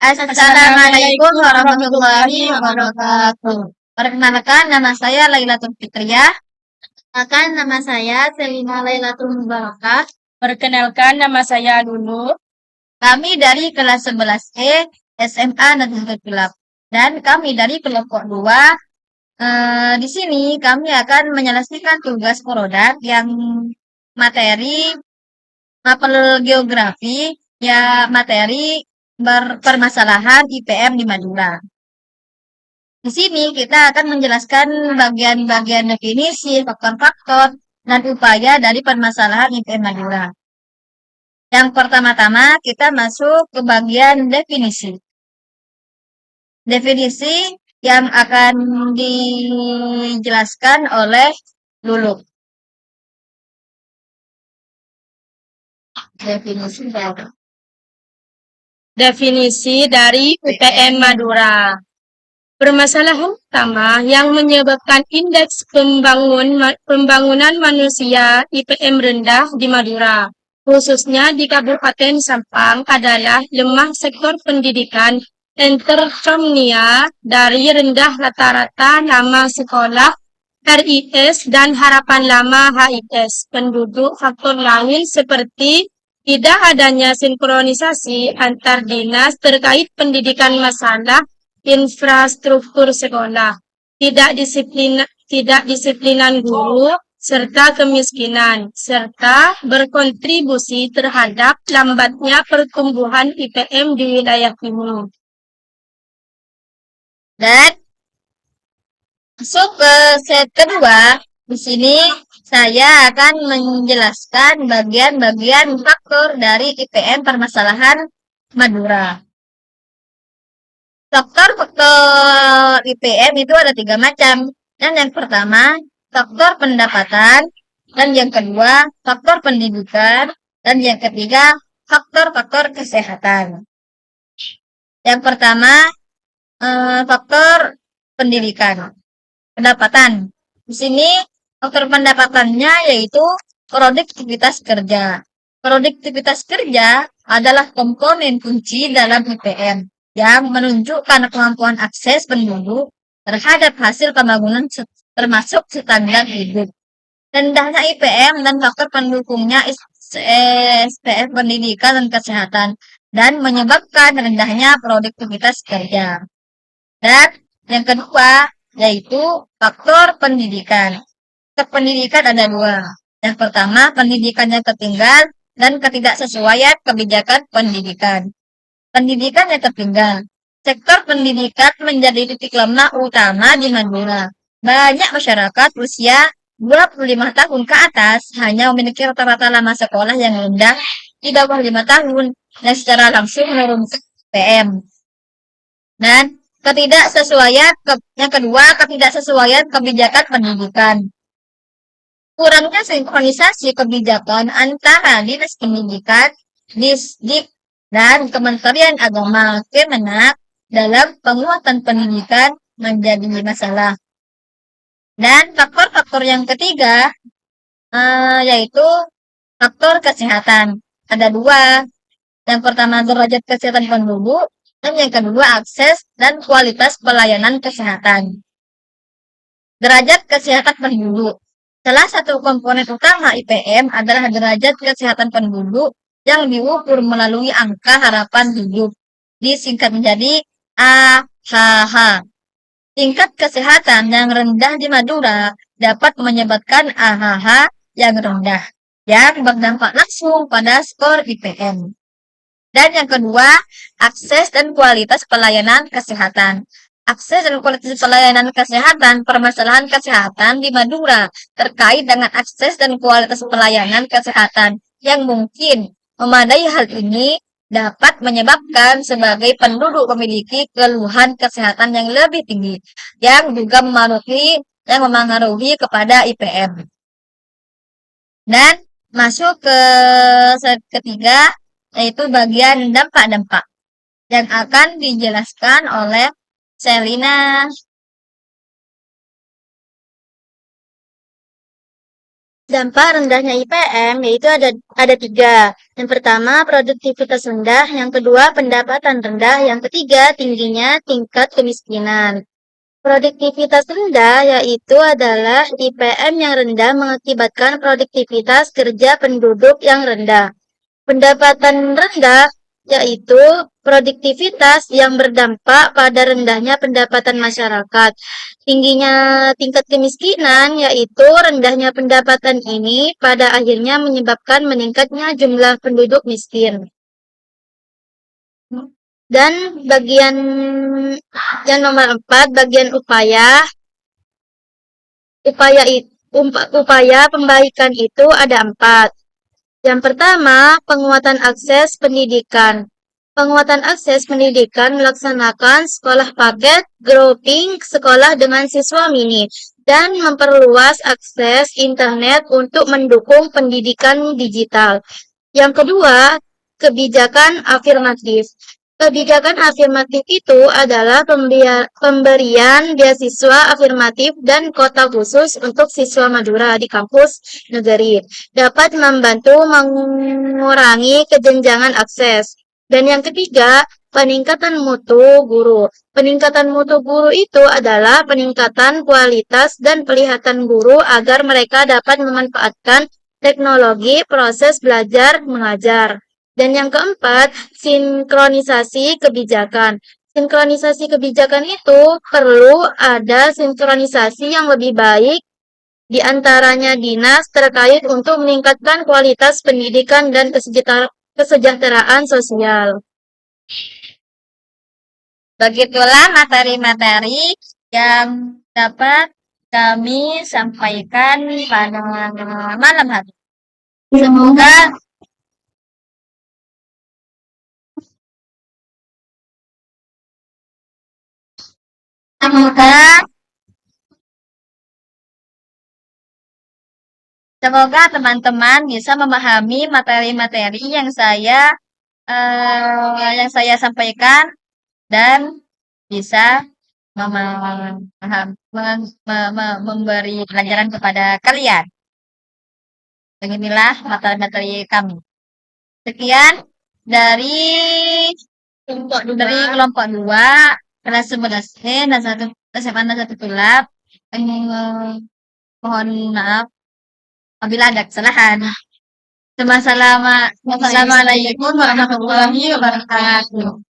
Assalamualaikum warahmatullahi wabarakatuh. Perkenalkan, nama saya Lailatul Fitriah. Perkenalkan, nama saya Selina Lailatul Mubarakah. Perkenalkan, nama saya Lulu. Kami dari kelas 11E SMA Negeri Gelap. Dan kami dari kelompok 2. Di sini kami akan menyelesaikan tugas produk yang materi mapel geografi, ya materi permasalahan IPM di Madura. Di sini kita akan menjelaskan bagian-bagian definisi, faktor-faktor, dan upaya dari permasalahan IPM Madura. Yang pertama-tama kita masuk ke bagian definisi. Definisi yang akan dijelaskan oleh Lulu. Definisi dari IPM Madura. Permasalahan utama yang menyebabkan indeks pembangunan manusia IPM rendah di Madura, khususnya di Kabupaten Sampang, adalah lemah sektor pendidikan, enterpreneuria dari rendah rata-rata nama sekolah RIS dan harapan lama HIS penduduk. Faktor lain seperti tidak adanya sinkronisasi antar dinas terkait pendidikan, masalah infrastruktur sekolah, tidak disiplinan guru, serta kemiskinan, serta berkontribusi terhadap lambatnya pertumbuhan IPM di wilayah ini. Dan masuk ke set kedua, di sini saya akan menjelaskan bagian-bagian faktor dari IPM permasalahan Madura. Faktor-faktor IPM itu ada 3 macam. Dan yang pertama, faktor pendapatan. Dan yang kedua, faktor pendidikan. Dan yang ketiga, faktor-faktor kesehatan. Yang pertama, faktor pendidikan. Pendapatan. Di sini faktor pendapatannya yaitu produktivitas kerja. Produktivitas kerja adalah komponen kunci dalam IPM yang menunjukkan kemampuan akses penduduk terhadap hasil pembangunan termasuk standar hidup. Rendahnya IPM dan faktor pendukungnya SPF pendidikan dan kesehatan dan menyebabkan rendahnya produktivitas kerja. Dan yang kedua yaitu faktor pendidikan. Faktor pendidikan ada 2. Yang pertama, pendidikannya tertinggal dan ketidaksesuaian kebijakan pendidikan. Pendidikan yang tertinggal. Sektor pendidikan menjadi titik lemah utama di Madura. Banyak masyarakat usia 25 tahun ke atas hanya memiliki rata-rata lama sekolah yang rendah di bawah 5 tahun dan secara langsung menurunkan IPM. Dan yang kedua, ketidaksesuaian kebijakan pendidikan. Kurangnya sinkronisasi kebijakan antara Dinas Pendidikan, Disdik, dan Kementerian Agama Kemenak dalam penguatan pendidikan menjadi masalah. Dan faktor-faktor yang ketiga yaitu faktor kesehatan. Ada 2. Yang pertama, derajat kesehatan penduduk, dan yang kedua, akses dan kualitas pelayanan kesehatan. Derajat kesehatan penduduk. Salah satu komponen utama IPM adalah derajat kesehatan penduduk yang diukur melalui angka harapan hidup, disingkat menjadi AHH. Tingkat kesehatan yang rendah di Madura dapat menyebabkan AHH yang rendah, yang berdampak langsung pada skor IPM. Dan yang kedua, akses dan kualitas pelayanan kesehatan. Akses dan kualitas pelayanan kesehatan, permasalahan kesehatan di Madura terkait dengan akses dan kualitas pelayanan kesehatan yang mungkin memadai. Hal ini dapat menyebabkan sebagai penduduk memiliki keluhan kesehatan yang lebih tinggi, yang juga memengaruhi kepada IPM. Dan masuk ke set ketiga, yaitu bagian dampak-dampak yang akan dijelaskan oleh Selina. Dampak rendahnya IPM yaitu ada 3. Yang pertama, produktivitas rendah. Yang kedua, pendapatan rendah. Yang ketiga, tingginya tingkat kemiskinan. Produktivitas rendah yaitu adalah IPM yang rendah mengakibatkan produktivitas kerja penduduk yang rendah. Pendapatan rendah yaitu produktivitas yang berdampak pada rendahnya pendapatan masyarakat. Tingginya tingkat kemiskinan yaitu rendahnya pendapatan ini pada akhirnya menyebabkan meningkatnya jumlah penduduk miskin. Dan bagian yang nomor 4, bagian upaya. Upaya pembaikan itu ada 4. Yang pertama, penguatan akses pendidikan. Penguatan akses pendidikan melaksanakan sekolah paket, grouping sekolah dengan siswa mini, dan memperluas akses internet untuk mendukung pendidikan digital. Yang kedua, kebijakan afirmatif. Kebijakan afirmatif itu adalah pemberian beasiswa afirmatif dan kota khusus untuk siswa Madura di kampus negeri. Dapat membantu mengurangi kesenjangan akses. Dan yang ketiga, peningkatan mutu guru. Peningkatan mutu guru itu adalah peningkatan kualitas dan pelihatan guru agar mereka dapat memanfaatkan teknologi proses belajar mengajar. Dan yang keempat, sinkronisasi kebijakan. Sinkronisasi kebijakan itu perlu ada sinkronisasi yang lebih baik di antaranya dinas terkait untuk meningkatkan kualitas pendidikan dan kesejahteraan sosial. Begitulah materi-materi yang dapat kami sampaikan pada malam hari. Semoga teman-teman bisa memahami materi-materi yang saya sampaikan dan bisa memberi pelajaran kepada kalian. Beginilah materi-materi kami. Sekian dari kelompok 2 kelas 11 dan 1 SMA dan 1 Tulap. Mohon maaf apabila ada kesalahan. Wassalamualaikum warahmatullahi wabarakatuh.